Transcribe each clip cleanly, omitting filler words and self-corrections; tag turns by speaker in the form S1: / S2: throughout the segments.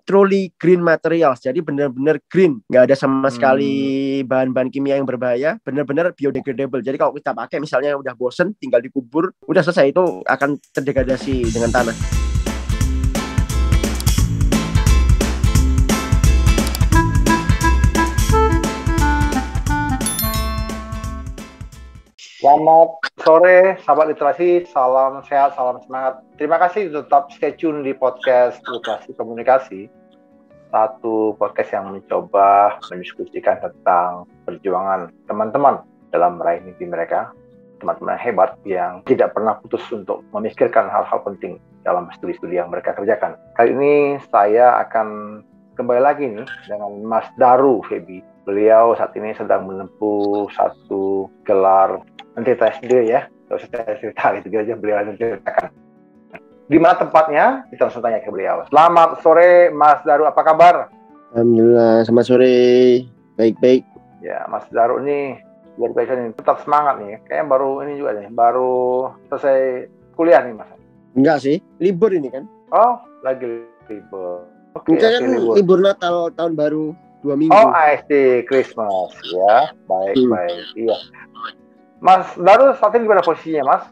S1: truly green materials. Jadi benar-benar green, nggak ada sama sekali bahan-bahan kimia yang berbahaya, benar-benar biodegradable. Jadi kalau kita pakai misalnya udah bosen, tinggal dikubur, udah selesai, itu akan terdegradasi dengan tanah.
S2: Selamat sore, sahabat literasi. Salam sehat, salam semangat. Terima kasih tetap stay tune di podcast Literasi Komunikasi. Satu podcast yang mencoba mendiskusikan tentang perjuangan teman-teman dalam meraih mimpi mereka. Teman-teman hebat yang tidak pernah putus untuk memikirkan hal-hal penting dalam studi-studi yang mereka kerjakan. Kali ini saya akan kembali lagi nih dengan Mas Daru Febi. Beliau saat ini sedang menempuh satu gelar, nanti SD ya, kalau saya cerita gitu aja beliau nanti ceritakan. Di mana tempatnya? Kita langsung tanya ke beliau. Selamat sore Mas Daru, apa kabar?
S1: Alhamdulillah, selamat sore, baik-baik.
S2: Ya, Mas Daru nih luar biasa nih, tetap semangat nih. Kayaknya baru ini juga nih, baru selesai kuliah nih Mas.
S1: Enggak sih, libur ini kan?
S2: Oh, lagi libur. Oke,
S1: kan libur Natal, tahun baru 2 minggu.
S2: Oh, SD Christmas ya, baik. Iya. Mas Daru saat ini di mana posisinya, Mas?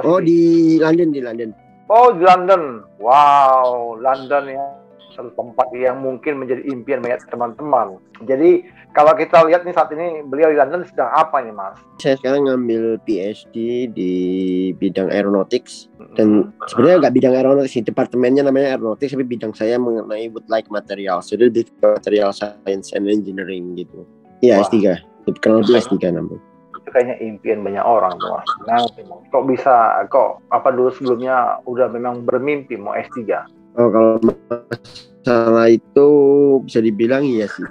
S1: Oh, di London.
S2: Oh, di London. Wow, London ya, satu tempat yang mungkin menjadi impian banyak teman-teman. Jadi, kalau kita lihat nih saat ini beliau di London sedang apa nih, Mas?
S1: Saya sekarang ngambil PhD di bidang aeronautics. Dan sebenarnya nggak bidang aeronautics sih, departemennya namanya aeronautics, tapi bidang saya mengenai wood-like materials. Jadi lebih material science and engineering gitu. Iya, S3. Kenal lebih S3 namanya.
S2: Itu kayaknya impian banyak orang tuh, Mas. Nah, kok apa dulu sebelumnya udah memang bermimpi mau S3?
S1: Oh, kalau masalah itu bisa dibilang iya sih.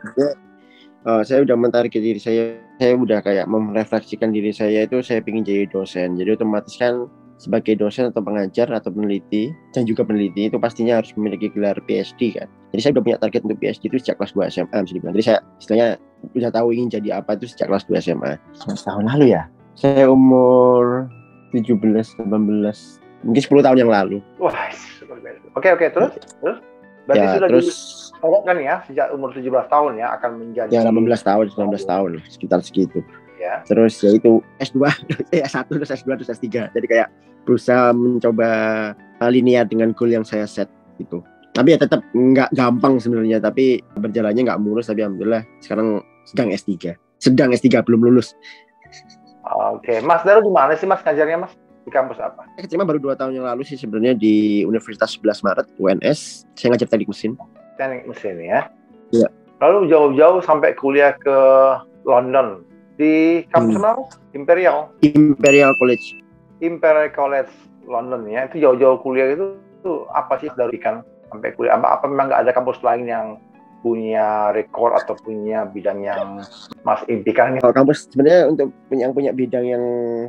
S1: Saya udah mentarget diri saya udah kayak merefleksikan diri saya itu saya ingin jadi dosen. Jadi otomatis kan sebagai dosen atau pengajar atau peneliti dan juga peneliti itu pastinya harus memiliki gelar PhD kan. Jadi saya udah punya target untuk PhD itu sejak kelas 2 SMA bisa dibilang. Jadi saya istilahnya udah tahu ingin jadi apa itu sejak kelas 2 SMA. Tahun lalu ya? Saya umur 17, 18, mungkin 10 tahun yang lalu.
S2: Wah, oke, terus? Berarti
S1: ya,
S2: sudah
S1: terus
S2: kan ya sejak umur 17 tahun ya akan menjadi
S1: ya 18 tahun, 19 tahun sekitar segitu.
S2: Ya.
S1: Terus ya itu S2, S1 terus S2 terus S3. Jadi kayak berusaha mencoba linear dengan goal yang saya set gitu. Tapi ya tetap nggak gampang sebenarnya, tapi berjalannya nggak mulus. Tapi alhamdulillah sekarang sedang S3 belum lulus.
S2: Oke, Mas Daru di mana sih Mas ngajarnya Mas? Di kampus apa?
S1: Saya keterima baru 2 tahun yang lalu sih sebenarnya di Universitas 11 Maret UNS. Saya ngajar teknik mesin.
S2: Teknik mesin ya.
S1: Iya.
S2: Lalu jauh-jauh sampai kuliah ke London di kampus mana? Imperial College London ya. Itu jauh-jauh kuliah itu apa sih dari kan sampai kuliah? Apa memang nggak ada kampus lain yang punya rekor atau punya bidang yang Mas impikan?
S1: Kalau kampus sebenarnya untuk punya bidang yang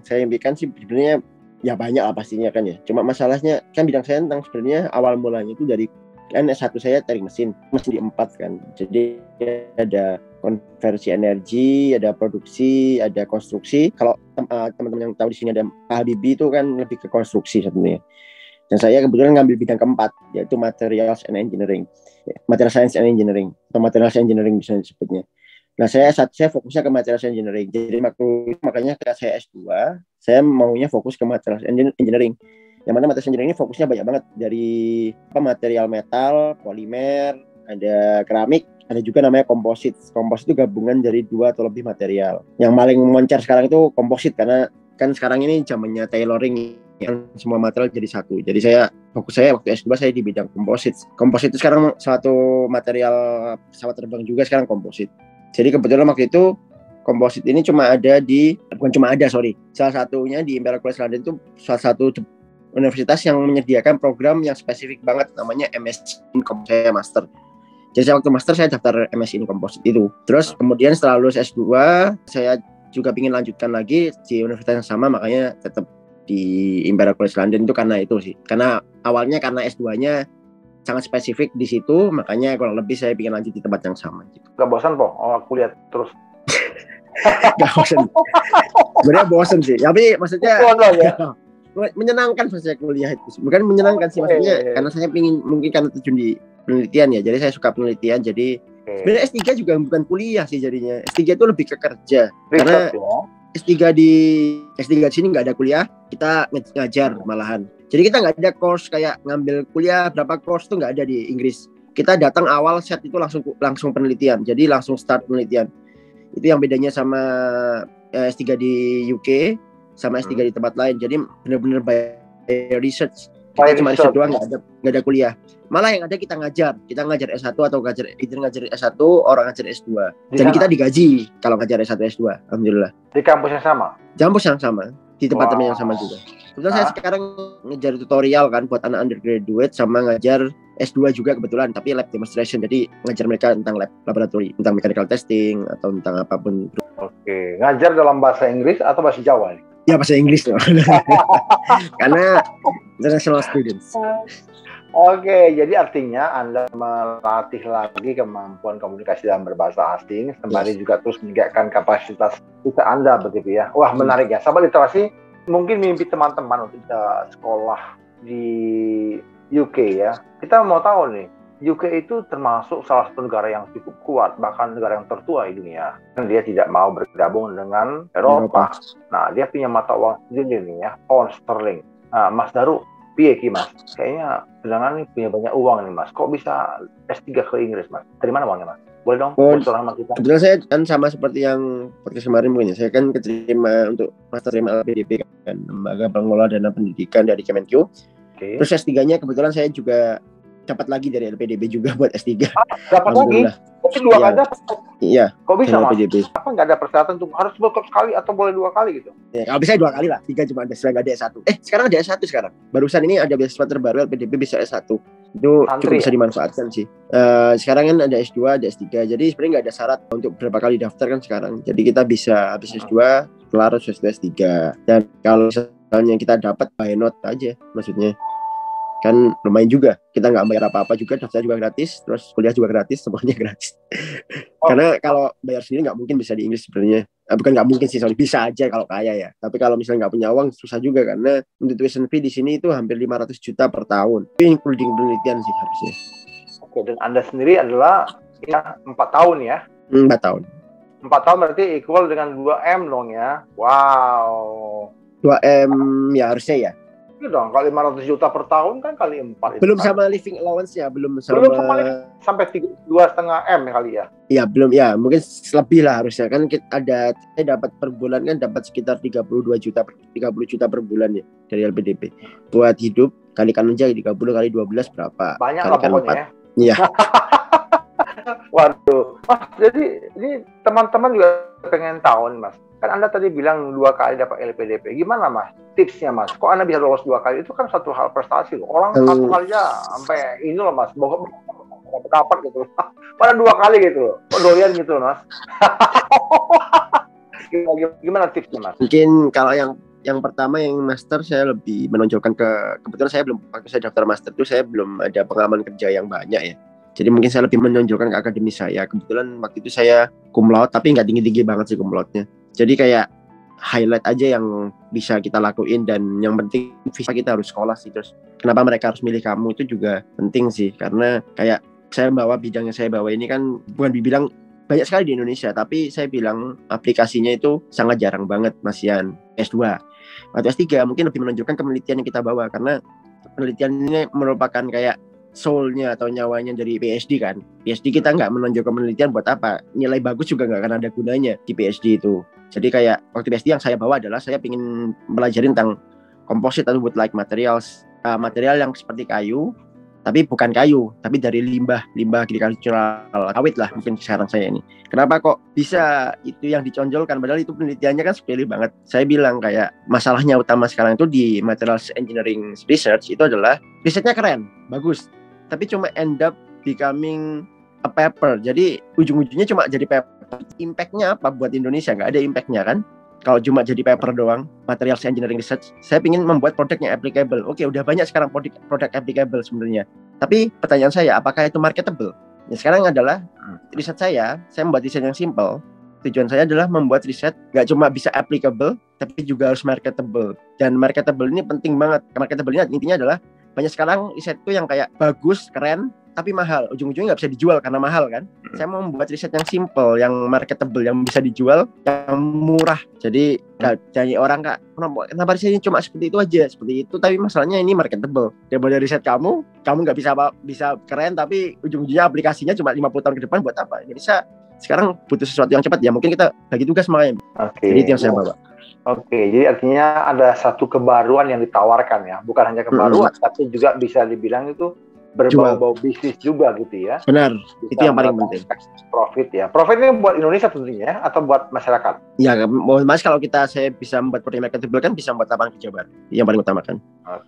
S1: saya impikan sih sebenarnya ya banyak lah pastinya kan ya. Cuma masalahnya kan bidang saya tentang sebenarnya awal mulanya itu dari kan S1 saya teknik mesin di 4 kan. Jadi ada konversi energi, ada produksi, ada konstruksi. Kalau teman-teman yang tahu di sini ada Pak Habibie itu kan lebih ke konstruksi sebenarnya. Dan saya kebetulan ngambil bidang keempat yaitu materials and engineering. Material science and engineering atau materials engineering bisa disebutnya. Nah, saya fokusnya ke materials engineering. Jadi makanya ketika saya S2, saya maunya fokus ke materials engineering. Yang mana material engineering ini fokusnya banyak banget dari material metal, polimer, ada keramik, ada juga namanya komposit. Komposit itu gabungan dari 2 atau lebih material. Yang paling moncer sekarang itu komposit karena kan sekarang ini zamannya tailoring yang semua material jadi satu. Jadi fokus saya waktu S2 saya di bidang komposit. Komposit itu sekarang suatu material pesawat terbang juga sekarang komposit. Jadi kebetulan waktu itu komposit ini salah satunya di Imperial College London itu salah satu universitas yang menyediakan program yang spesifik banget namanya MSc in Composite Master. Jadi saya waktu master saya daftar MSc in Composite itu. Terus kemudian setelah lulus S2 saya juga ingin lanjutkan lagi di universitas yang sama, makanya tetap di Imperial College London itu karena itu sih. Karena awalnya karena S2-nya sangat spesifik di situ, makanya kurang lebih saya ingin lanjut di tempat yang sama gitu.
S2: Gak bosan po? Kuliah terus?
S1: Gak bosan. Sebenarnya bosan sih. Tapi maksudnya menyenangkan pas saya kuliah itu. Bukan menyenangkan sih maksudnya karena saya mungkin karena terjun di penelitian ya. Jadi saya suka penelitian. Jadi sebenarnya S3 juga bukan kuliah sih jadinya. S3 itu lebih ke kerja. Karena S3 di sini nggak ada kuliah, kita ngajar malahan. Jadi kita nggak ada course kayak ngambil kuliah berapa course tuh nggak ada di Inggris. Kita datang awal set itu langsung penelitian. Jadi langsung start penelitian. Itu yang bedanya sama S3 di UK sama S3 di tempat lain. Jadi benar-benar by research. Kita cuma riset doang, nggak ada kuliah. Malah yang ada kita ngajar S1 atau ngajar S1, orang ngajar S2. Jadi kita digaji kalau ngajar S1 S2. Alhamdulillah.
S2: Di kampus yang sama?
S1: Kampus yang sama, di tempat-tempat yang sama juga. Kebetulan saya sekarang ngejar tutorial kan buat anak undergraduate sama ngajar S2 juga kebetulan, tapi lab demonstration. Jadi ngajar mereka tentang lab laboratory, tentang mechanical testing atau tentang apapun.
S2: Oke, ngajar dalam bahasa Inggris atau bahasa Jawa nih?
S1: Ya bahasa Inggris loh. Karena international students.
S2: Oke, jadi artinya Anda melatih lagi kemampuan komunikasi dalam berbahasa asing, sembari juga terus meningkatkan kapasitas kita Anda begitu ya. Wah, menarik ya. Sahabat literasi, mungkin mimpi teman-teman untuk sekolah di UK ya. Kita mau tahu nih, UK itu termasuk salah satu negara yang cukup kuat, bahkan negara yang tertua di dunia. Dia tidak mau bergabung dengan Eropa. Nah, dia punya mata uang sendiri nih ya, pound sterling. Nah, Mas Daru, piye ki Mas? Kayaknya sedangkan nih punya banyak uang nih Mas. Kok bisa S3 ke Inggris Mas? Dari mana uangnya Mas? Boleh dong, sama kita.
S1: Kebetulan saya kan sama seperti yang podcast kemarin mungkin ya. Saya kan keterima untuk master terima LPDP kan, Lembaga Pengelola Dana Pendidikan dari Kemenkyu. Terus S3-nya kebetulan saya juga dapat lagi dari LPDP juga buat S3.
S2: Dapat lagi? Mungkin 2 kali dapat?
S1: Iya.
S2: Kok bisa Mas?
S1: LPDP.
S2: Apa nggak ada persyaratan untuk harus sekali atau boleh 2 kali gitu?
S1: Ya, kalau bisa 2 kali lah. 3 cuma ada, nggak ada S1. Sekarang ada S1 sekarang. Barusan ini ada beasiswa terbaru LPDP bisa S1. Itu cukup bisa dimanfaatkan sih. Sekarang kan ada S2, ada S3. Jadi sebenarnya nggak ada syarat untuk berapa kali daftar kan sekarang. Jadi kita bisa habis S2, kelar S3. Dan kalau misalnya kita dapat by not aja maksudnya. Kan lumayan juga, kita nggak bayar apa-apa juga, daftar juga gratis, terus kuliah juga gratis, semuanya gratis. Karena kalau bayar sendiri nggak mungkin bisa di Inggris sebenarnya. Bukan nggak mungkin sih, bisa aja kalau kaya ya. Tapi kalau misalnya nggak punya uang susah juga, karena untuk tuition fee di sini itu hampir 500 juta per tahun, including penelitian sih harusnya.
S2: Oke, dan Anda sendiri adalah ya 4 tahun ya?
S1: 4 tahun.
S2: 4 tahun berarti equal dengan 2M dong ya? Wow.
S1: 2M ya harusnya ya.
S2: Itu dong, kalau 500 juta per tahun kan kali 4.
S1: Belum sama living allowance-nya, belum sama
S2: sampai 2,5 M kali ya?
S1: Iya, belum ya, mungkin lebih lah harusnya. Kan saya dapat per bulan kan dapat sekitar 30 juta per bulan ya dari LPDP. Buat hidup, kalikan aja 30 kali 12 berapa?
S2: Banyak lah pokoknya ya.
S1: Iya.
S2: Waduh. Jadi ini teman-teman juga pengen tahu nih Mas. Kan Anda tadi bilang 2 kali dapat LPDP. Gimana Mas? Tipsnya Mas. Kok Anda bisa lolos 2 kali? Itu kan satu hal prestasi loh. Orang 1 kali aja sampai ini loh Mas. Dapat gitu. Pada 2 kali gitu loh. Doyan gitu loh Mas. Gimana tipsnya Mas?
S1: Mungkin kalau yang pertama yang master saya lebih menonjolkan kebetulan saya belum, waktu saya daftar master itu saya belum ada pengalaman kerja yang banyak ya. Jadi mungkin saya lebih menonjolkan ke akademis saya. Kebetulan waktu itu saya cum laude, tapi nggak tinggi-tinggi banget sih cum laude-nya. Jadi kayak highlight aja yang bisa kita lakuin, dan yang penting visa kita harus sekolah sih. Terus kenapa mereka harus milih kamu itu juga penting sih, karena kayak saya bidang yang saya bawa ini kan bukan dibilang banyak sekali di Indonesia, tapi saya bilang aplikasinya itu sangat jarang banget Mas Yan. S2 atau S3 mungkin lebih menunjukkan penelitian yang kita bawa, karena penelitian ini merupakan kayak soul-nya atau nyawanya dari PhD kan. PhD kita nggak menunjukkan penelitian buat apa, nilai bagus juga nggak akan ada gunanya di PhD itu. Jadi kayak waktu PhD yang saya bawa adalah saya ingin belajarin tentang composite atau wood-like materials, material yang seperti kayu, tapi bukan kayu, tapi dari limbah agricultural sawit lah mungkin sekarang saya ini. Kenapa kok bisa itu yang diconjolkan, padahal itu penelitiannya kan sepele banget. Saya bilang kayak masalahnya utama sekarang itu di materials engineering research itu adalah risetnya keren, bagus, tapi cuma end up becoming a paper. Jadi ujung-ujungnya cuma jadi paper. Impact-nya apa buat Indonesia? Nggak ada impact-nya kan? Kalau cuma jadi paper doang, materials engineering research, saya ingin membuat produknya applicable. Oke, udah banyak sekarang produk applicable sebenarnya. Tapi pertanyaan saya, apakah itu marketable? Ya, sekarang adalah riset saya membuat riset yang simple. Tujuan saya adalah membuat riset nggak cuma bisa applicable, tapi juga harus marketable. Dan marketable ini penting banget. Marketable ini intinya adalah banyak sekarang riset itu yang kayak bagus, keren, tapi mahal. Ujung-ujungnya nggak bisa dijual karena mahal kan. Saya mau membuat riset yang simple, yang marketable, yang bisa dijual, yang murah. Jadi jadi orang kak, kenapa risetnya cuma seperti itu aja, seperti itu. Tapi masalahnya ini marketable. Daripada riset kamu nggak bisa keren, tapi ujung-ujungnya aplikasinya cuma 50 tahun ke depan buat apa? Jadi saya sekarang butuh sesuatu yang cepat ya. Mungkin kita bagi tugas makanya. Jadi itu yang saya bawa.
S2: Oke, jadi artinya ada satu kebaruan yang ditawarkan ya, bukan hanya kebaruan, tapi juga bisa dibilang itu berbau-bau bisnis juga gitu ya.
S1: Benar, bisa itu yang paling penting.
S2: Profit ya, profitnya buat Indonesia tentunya atau buat masyarakat?
S1: Ya, mas kalau saya bisa membuat produk marketable kan bisa membuat lapangan kerja baru, yang paling utama kan.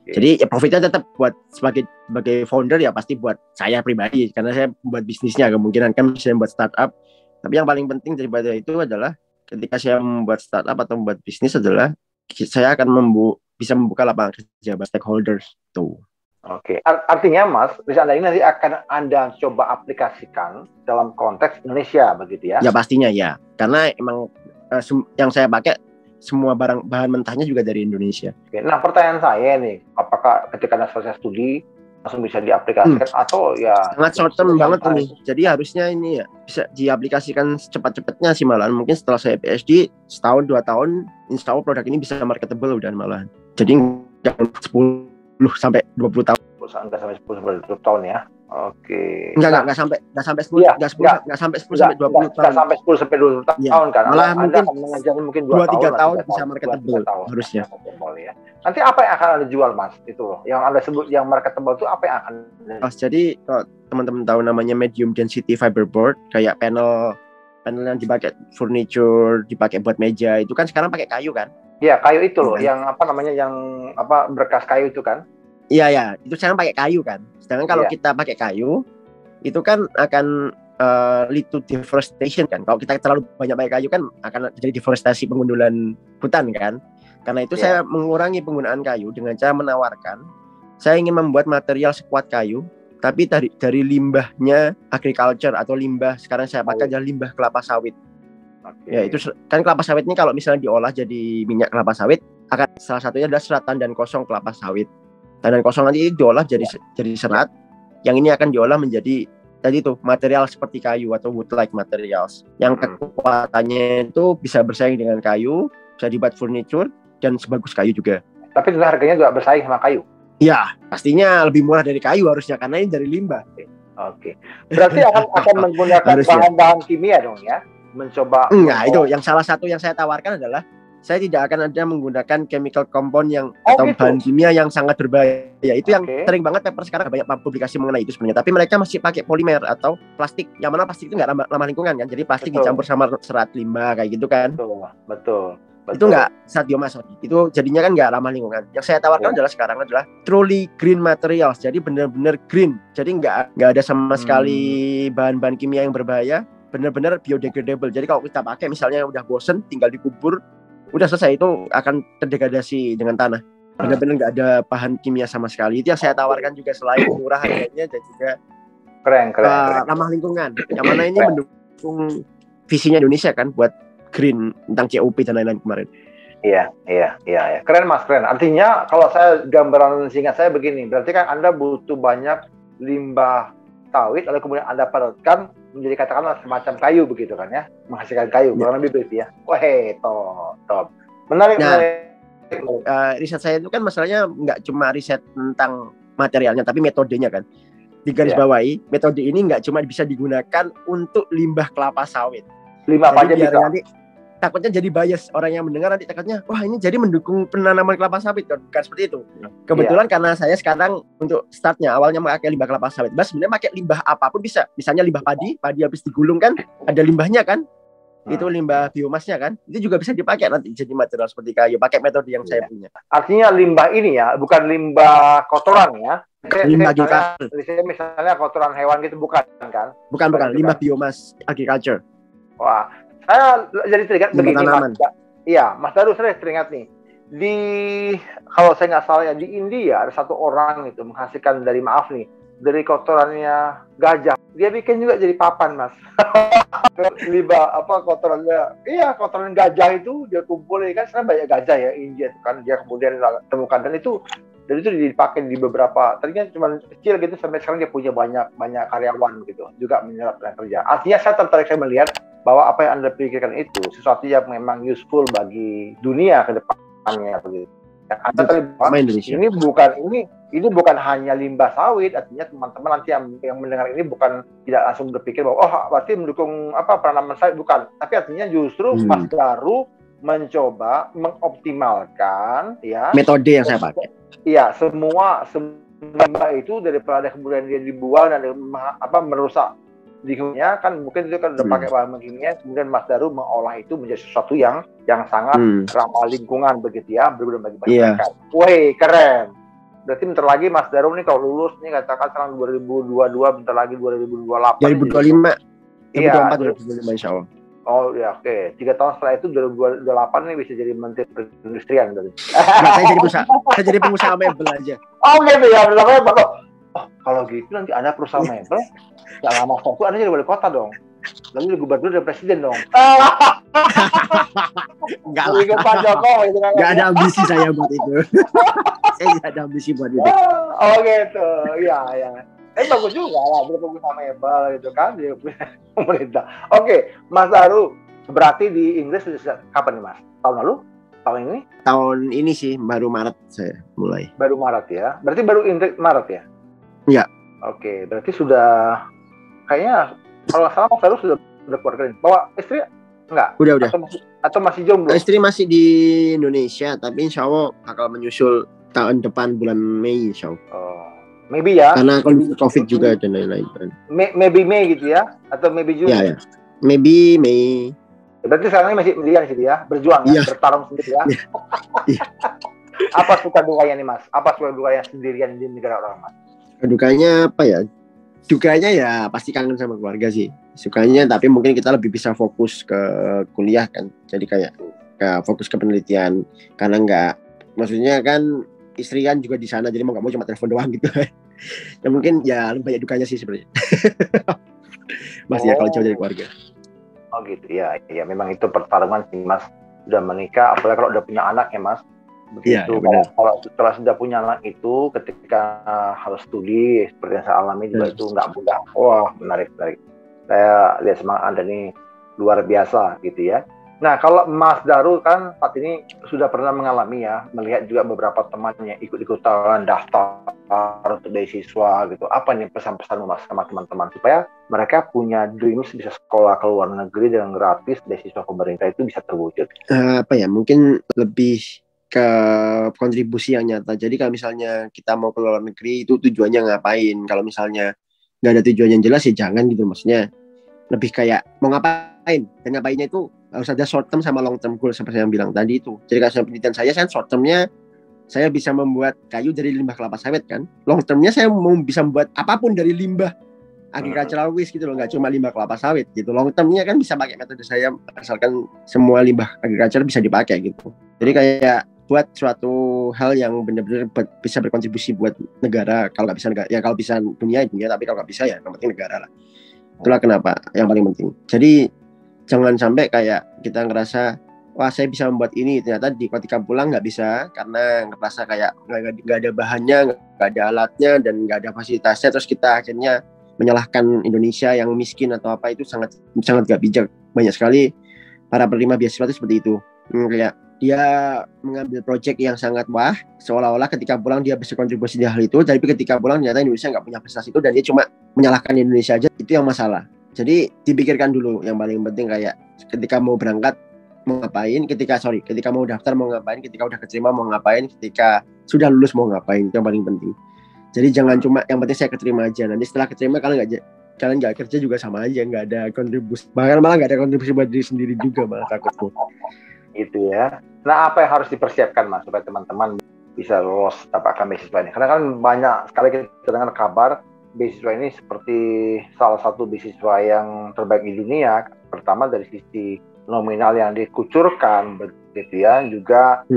S1: Jadi ya profitnya tetap buat sebagai founder ya pasti buat saya pribadi, karena saya buat bisnisnya kemungkinan kan bisa membuat startup. Tapi yang paling penting daripada itu adalah ketika saya membuat startup atau membuat bisnis adalah saya akan bisa membuka lapangan kerja bagi stakeholders tuh.
S2: Oke, artinya Mas, riset Anda ini nanti akan Anda coba aplikasikan dalam konteks Indonesia begitu ya?
S1: Ya pastinya ya, karena emang yang saya pakai semua bahan mentahnya juga dari Indonesia.
S2: Oke, nah pertanyaan saya nih, apakah ketika Anda selesai studi langsung bisa diaplikasikan atau ya
S1: sangat short term banget nih. Jadi harusnya ini ya bisa diaplikasikan secepat-cepatnya sih malahan. Mungkin setelah saya PhD setahun 2 tahun insya Allah produk ini bisa marketable udah malahan. Jadi jangan 10 sampai 20 tahun.
S2: Enggak sampai 10 sampai 20 tahun ya. Oke.
S1: Enggak sampai 10 sampai 10 sampai 20 tahun.
S2: Enggak sampai 10 sampai 20 tahun kan.
S1: Malah
S2: Anda
S1: mungkin
S2: akan mengajar mungkin
S1: 2-3 tahun bisa marketable harusnya.
S2: Ya. Nanti apa yang akan Anda jual Mas? Itu loh. Yang Anda sebut yang marketable itu apa yang akan
S1: jadi kalau teman-teman tahu namanya medium density fiberboard kayak panel yang dipakai furniture, dipakai buat meja itu kan sekarang pakai kayu kan?
S2: Iya, kayu itu loh, yang apa namanya yang berkas kayu itu kan?
S1: Iya, itu sekarang pakai kayu kan. Sedangkan kalau kita pakai kayu, itu kan akan lead to deforestation kan. Kalau kita terlalu banyak pakai kayu kan akan terjadi deforestasi, pengundulan hutan kan. Karena itu saya mengurangi penggunaan kayu dengan cara menawarkan, saya ingin membuat material sekuat kayu, tapi dari limbahnya agriculture atau limbah sekarang saya pakai adalah limbah kelapa sawit. Ya itu kan kelapa sawit ini kalau misalnya diolah jadi minyak kelapa sawit, akan salah satunya adalah serat tandan kosong kelapa sawit. Tandan kosong nanti diolah jadi serat, yang ini akan diolah menjadi tadi itu material seperti kayu atau wood-like materials yang kekuatannya itu bisa bersaing dengan kayu, bisa dibuat furniture dan sebagus kayu juga.
S2: Tapi itu harganya juga bersaing sama kayu?
S1: Ya, pastinya lebih murah dari kayu harusnya karena ini dari limbah.
S2: Oke. Berarti akan menggunakan bahan-bahan kimia dong ya? Mencoba.
S1: Enggak, itu yang salah satu yang saya tawarkan adalah saya tidak akan ada menggunakan chemical compound atau gitu? Bahan kimia yang sangat berbahaya. Itu yang sering banget paper sekarang banyak publikasi mengenai itu sebenarnya. Tapi mereka masih pakai polimer atau plastik. Yang mana plastik itu nggak ramah lingkungan kan. Jadi plastik dicampur sama serat limbah kayak gitu kan.
S2: Betul.
S1: Itu nggak saat biomas. Itu jadinya kan nggak ramah lingkungan. Yang saya tawarkan sekarang adalah truly green materials. Jadi benar-benar green. Jadi nggak ada sama sekali bahan-bahan kimia yang berbahaya. Benar-benar biodegradable. Jadi kalau kita pakai misalnya udah bosen tinggal dikubur, udah selesai, itu akan terdegradasi dengan tanah. Benar-benar nggak ada bahan kimia sama sekali. Itu yang saya tawarkan juga selain murah harganya dan juga
S2: keren.
S1: ramah lingkungan. Yang mana ini mendukung visinya Indonesia kan buat green tentang COP dan lain-lain kemarin.
S2: Iya. Keren Mas, keren. Artinya kalau saya gambaran singkat saya begini, berarti kan Anda butuh banyak limbah sawit, lalu kemudian Anda padatkan menjadi katakanlah semacam kayu begitu kan ya, menghasilkan kayu, kurang lebih begitu ya. Wah, top. Menarik.
S1: Riset saya itu kan masalahnya nggak cuma riset tentang materialnya, tapi metodenya kan. Di garis bawahi, metode ini nggak cuma bisa digunakan untuk limbah kelapa sawit.
S2: Limbah apa aja bisa?
S1: Nanti takutnya jadi bias, orang yang mendengar nanti takutnya wah ini jadi mendukung penanaman kelapa sawit kan, bukan seperti itu. Kebetulan karena saya sekarang untuk startnya awalnya pakai limbah kelapa sawit, sebenarnya pakai limbah apapun bisa. Misalnya limbah padi habis digulung kan ada limbahnya kan, itu limbah biomasnya kan, itu juga bisa dipakai nanti jadi material seperti kayu, pakai metode yang saya punya.
S2: Artinya limbah ini ya bukan limbah kotoran ya,
S1: limbah agriculture.
S2: Misalnya kotoran hewan gitu bukan kan?
S1: Bukan limbah biomas agriculture.
S2: Wah, saya jadi teringat begini Mas. Iya, Mas Daru, saya teringat nih. Kalau saya nggak salah ya, di India ada satu orang itu menghasilkan dari kotorannya gajah. Dia bikin juga jadi papan, Mas. Limbah kotorannya? Iya, kotoran gajah itu dia kumpulin kan, sekarang banyak gajah ya India kan, dia kemudian temukan dan itu Dan itu dipakai di beberapa, tadinya cuma kecil gitu, sampai sekarang dia punya banyak karyawan gitu, juga menyerap tenaga kerja. Artinya saya tertarik, saya melihat bahwa apa yang Anda pikirkan itu sesuatu yang memang useful bagi dunia ke depannya begitu. Yang Anda tadi ini bukan hanya limbah sawit, artinya teman-teman nanti yang mendengar ini bukan tidak langsung berpikir bahwa berarti mendukung penanaman sawit, bukan. Tapi artinya justru Mas Daru mencoba mengoptimalkan ya
S1: metode yang saya pakai.
S2: Iya, semua itu daripada kemudian dia dibuang dan merusak lingkungannya, kan mungkin itu kan udah pakai bahan kimia, kemudian Mas Daru mengolah itu menjadi sesuatu yang sangat ramah lingkungan begitu ya, berguna bagi masyarakat. Wih, keren. Berarti bentar lagi Mas Daru nih kalau lulus nih, katakan sekarang 2022, bentar lagi 2028.
S1: 2025.
S2: Iya,
S1: 2025 insya Allah.
S2: Oh ya, oke. 3 tahun setelah itu 2028 nih bisa jadi Menteri Perindustrian dari.
S1: Saya jadi pengusaha mebel aja.
S2: Oh gitu ya, namanya Bapak. Oh, kalau gitu nanti Anda perusahaan mebel, nggak lama waktu Anda jadi wali kota dong. Lalu gubernur dan presiden dong.
S1: Enggak lah.
S2: Pak Jokowi itu kan.
S1: Enggak ada ambisi saya buat itu. Saya tidak ada ambisi buat itu.
S2: Oh gitu. Iya. Bagus juga lah, pengusaha mebel gitu kan, dia punya pemerintah. Oke, Mas Daru, berarti di Inggris sudah kapan nih Mas? Tahun lalu? Tahun ini?
S1: Tahun ini sih, baru Maret saya mulai.
S2: Baru Maret ya? Berarti baru Maret ya?
S1: Iya.
S2: Oke, berarti sudah, kayaknya kalau nggak salah Mas Daru sudah keluarga ini. Bawa istri? Enggak?
S1: Udah.
S2: Atau masih jomblo?
S1: Istri masih di Indonesia, tapi insya Allah bakal menyusul tahun depan bulan Mei insya Allah.
S2: Oh. Maybe ya.
S1: Karena COVID juga dan lain-lain.
S2: Maybe Mei gitu ya? Atau maybe Juni?
S1: Ya. Maybe Mei.
S2: Berarti sekarang ini masih melihat gitu ya? Berjuang ya? Bertarung sendiri ya? Iya. Apa suka dukanya nih Mas? Apa suka dukanya sendirian di negara orang Mas?
S1: Dukanya apa ya? Dukanya ya pasti kangen sama keluarga sih. Sukanya tapi mungkin kita lebih bisa fokus ke kuliah kan. Jadi kayak fokus ke penelitian. Karena maksudnya kan istri kan juga di sana, jadi mau nggak mau cuma telepon doang gitu. Ya mungkin ya banyak dukanya sih sebenarnya. Mas ya kalau jauh dari keluarga.
S2: Oh gitu ya, memang itu pertarungan sih Mas. Sudah menikah, apalagi kalau udah punya anak ya Mas. Begitu. Ya, kalau setelah sudah punya anak itu, ketika harus studi seperti yang saya alami juga itu nggak mudah. Wah menarik. Saya lihat semangat Anda nih luar biasa gitu ya. Nah, kalau Mas Daru kan saat ini sudah pernah mengalami ya, melihat juga beberapa temannya ikut-ikutan daftar untuk beasiswa gitu. Apa nih pesan-pesan Mas sama teman-teman supaya mereka punya dreams bisa sekolah ke luar negeri dengan gratis, beasiswa pemerintah itu bisa terwujud?
S1: Mungkin lebih ke kontribusi yang nyata. Jadi kalau misalnya kita mau ke luar negeri itu tujuannya ngapain? Kalau misalnya nggak ada tujuan yang jelas ya jangan gitu. Maksudnya lebih kayak mau ngapain, dan ngapainnya itu harus ada short term sama long term goal seperti yang bilang tadi itu. Jadi kalau penelitian saya short termnya saya bisa membuat kayu dari limbah kelapa sawit kan. Long termnya saya mau bisa membuat apapun dari limbah agricultural waste gitu loh, nggak cuma limbah kelapa sawit gitu. Long termnya kan bisa pakai metode saya asalkan semua limbah agriculture bisa dipakai gitu. Jadi kayak buat suatu hal yang benar-benar bisa berkontribusi buat negara. Kalau nggak bisa negara, ya kalau bisa dunia, tapi kalau nggak bisa ya yang penting negara lah. Itulah kenapa yang paling penting. Jadi jangan sampai kayak kita ngerasa wah saya bisa membuat ini, ternyata ketika pulang nggak bisa karena ngerasa kayak nggak ada bahannya, nggak ada alatnya, dan nggak ada fasilitasnya, terus kita akhirnya menyalahkan Indonesia yang miskin atau apa. Itu sangat nggak bijak. Banyak sekali para penerima beasiswa itu seperti itu, kayak dia mengambil proyek yang sangat wah, seolah-olah ketika pulang dia bisa kontribusi di hal itu, tapi ketika pulang ternyata Indonesia nggak punya prestasi itu dan dia cuma menyalahkan Indonesia aja. Itu yang masalah. Jadi dipikirkan dulu yang paling penting, kayak ketika mau berangkat mau ngapain, ketika mau daftar mau ngapain, ketika udah keterima mau ngapain, ketika sudah lulus mau ngapain, itu yang paling penting. Jadi jangan cuma yang penting saya keterima aja, nanti setelah keterima kalian nggak kerja juga sama aja, nggak ada kontribusi, bahkan malah nggak ada kontribusi buat diri sendiri juga malah takutnya.
S2: Gitu ya. Nah, apa yang harus dipersiapkan Mas supaya teman-teman bisa lolos dapatkan beasiswa ini? Karena kan banyak sekali kita dengar kabar beasiswa ini seperti salah satu beasiswa yang terbaik di dunia. Pertama dari sisi nominal yang dikucurkan begitu ya, juga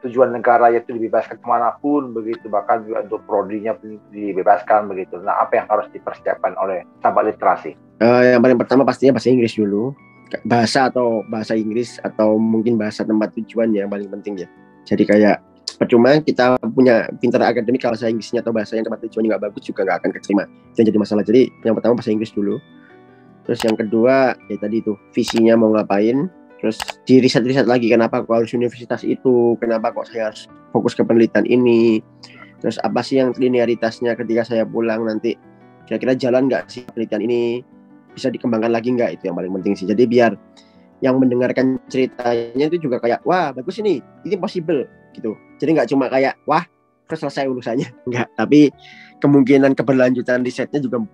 S2: tujuan negara yaitu dibebaskan kemanapun begitu, bahkan juga untuk prodinya dibebaskan begitu. Nah, apa yang harus dipersiapkan oleh sahabat literasi?
S1: Yang paling pertama pastinya bahasa Inggris dulu, bahasa Inggris atau mungkin bahasa tempat tujuan yang paling penting ya. Jadi kayak percuma kita punya pintar akademik kalau bahasa Inggrisnya atau bahasa yang tempat tujuannya nggak bagus juga nggak akan keterima. Itu yang jadi masalah. Jadi yang pertama bahasa Inggris dulu. Terus yang kedua ya tadi itu visinya mau ngapain. Terus di riset lagi kenapa kok harus universitas itu, kenapa kok saya harus fokus ke penelitian ini. Terus apa sih yang linearitasnya ketika saya pulang nanti kira-kira jalan nggak sih penelitian ini, bisa dikembangkan lagi nggak, itu yang paling penting sih. Jadi biar yang mendengarkan ceritanya itu juga kayak wah bagus ini possible gitu. Jadi nggak cuma kayak wah terus selesai urusannya, enggak, tapi kemungkinan keberlanjutan risetnya juga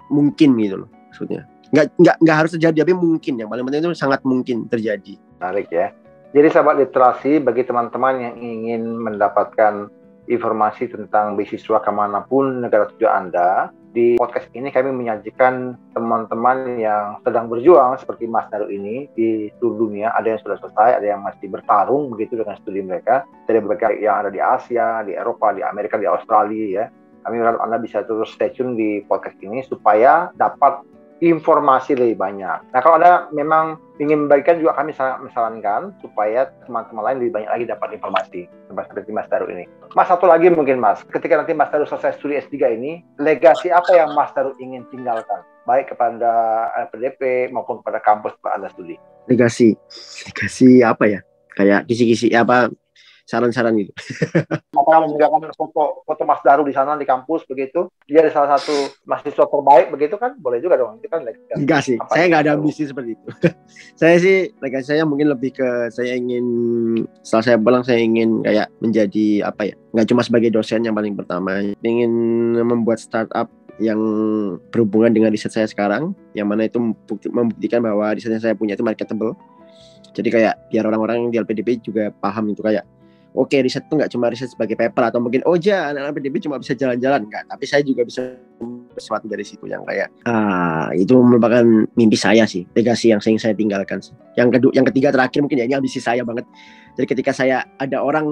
S1: mungkin gitu loh maksudnya. Nggak harus terjadi, tapi mungkin, yang paling penting itu sangat mungkin terjadi.
S2: Menarik ya. Jadi sahabat literasi, bagi teman-teman yang ingin mendapatkan informasi tentang beasiswa kemanapun negara tujuan Anda, di podcast ini kami menyajikan teman-teman yang sedang berjuang seperti Mas Daru ini di seluruh dunia. Ada yang sudah selesai, ada yang masih bertarung begitu dengan studi mereka. Dari berbagai yang ada di Asia, di Eropa, di Amerika, di Australia ya. Kami harap Anda bisa terus stay tune di podcast ini supaya dapat informasi lebih banyak. Nah, kalau Anda memang ingin membagikan juga, kami sangat menyarankan supaya teman-teman lain lebih banyak lagi dapat informasi seperti Mas Daru ini. Mas, satu lagi mungkin Mas, ketika nanti Mas Daru selesai studi S3 ini, legasi apa yang Mas Daru ingin tinggalkan? Baik kepada LPDP maupun kepada kampus Anda studi.
S1: Legasi apa ya? Kayak kisi-kisi apa, saran-saran gitu.
S2: Maka meninggalkan foto Mas Daru di sana di kampus begitu, dia ada salah satu mahasiswa terbaik begitu kan, boleh juga dong. Itu kan legasi.
S1: Enggak sih, saya nggak ada ambisi seperti itu. Saya sih legasi saya mungkin lebih ke saya ingin setelah saya pulang saya ingin kayak menjadi apa ya? Nggak cuma sebagai dosen yang paling pertama, ingin membuat startup yang berhubungan dengan riset saya sekarang, yang mana itu membuktikan bahwa riset yang saya punya itu marketable. Jadi kayak biar orang-orang di LPDP juga paham itu kayak oke, riset itu nggak cuma riset sebagai paper atau mungkin anak LPDP cuma bisa jalan-jalan, enggak, tapi saya juga bisa sesuatu dari situ yang kayak itu merupakan mimpi saya sih, legasi yang ingin saya tinggalkan sih. Yang ketiga terakhir mungkin ya ini ambisi saya banget. Jadi ketika saya ada orang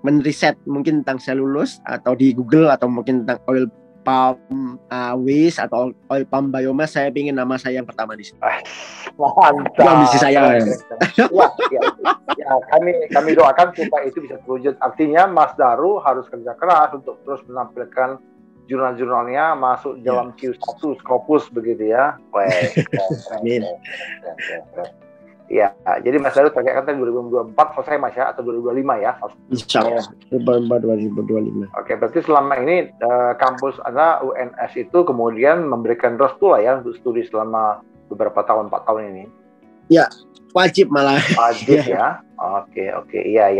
S1: menriset mungkin tentang selulus atau di Google atau mungkin tentang oil palm waste atau oil palm biomass, saya ingin nama saya yang pertama di sini.
S2: Mantap.
S1: Itu ambisi saya.
S2: Ya, kami doakan supaya itu bisa terwujud. Artinya Mas Daru harus kerja keras untuk terus menampilkan jurnal-jurnalnya masuk dalam Q1 Scopus begitu ya.
S1: Amin.
S2: Iya, jadi Mas Daru terkait kan 2024 selesai Mas ya, atau 2025 ya?
S1: Insya Allah, 2025.
S2: Oke, berarti selama ini kampus Anda, UNS itu kemudian memberikan restu lah ya untuk studi selama beberapa tahun, 4 tahun ini?
S1: Ya, wajib malah.
S2: Wajib ya? Oke, iya.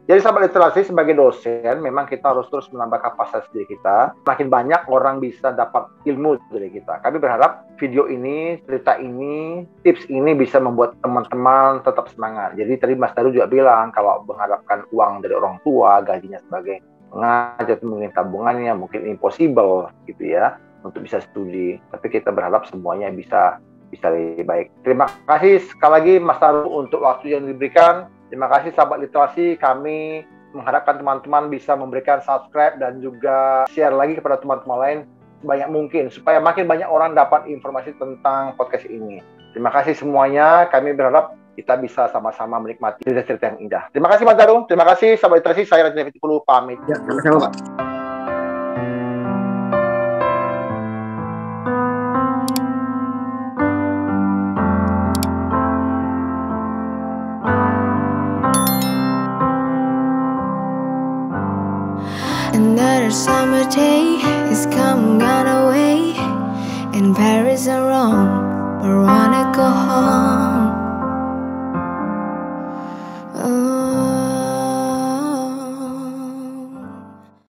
S2: Jadi sahabat literasi, sebagai dosen memang kita harus terus menambah kapasitas diri kita. Makin banyak orang bisa dapat ilmu dari kita. Kami berharap video ini, cerita ini, tips ini bisa membuat teman-teman tetap semangat. Jadi tadi Mas Daru juga bilang kalau mengharapkan uang dari orang tua, gajinya sebagai pengajar, mungkin tabungannya mungkin impossible gitu ya untuk bisa studi. Tapi kita berharap semuanya bisa lebih baik. Terima kasih sekali lagi Mas Daru untuk waktu yang diberikan. Terima kasih sahabat literasi, kami mengharapkan teman-teman bisa memberikan subscribe dan juga share lagi kepada teman-teman lain sebanyak mungkin supaya makin banyak orang dapat informasi tentang podcast ini. Terima kasih semuanya, kami berharap kita bisa sama-sama menikmati cerita-cerita yang indah. Terima kasih Mas Daru, terima kasih sahabat literasi, saya Raja Fitipulu pamit.
S1: Ya, sama-sama Pak.
S3: Another summer day is coming on our way. In Paris or Rome, I wanna go home.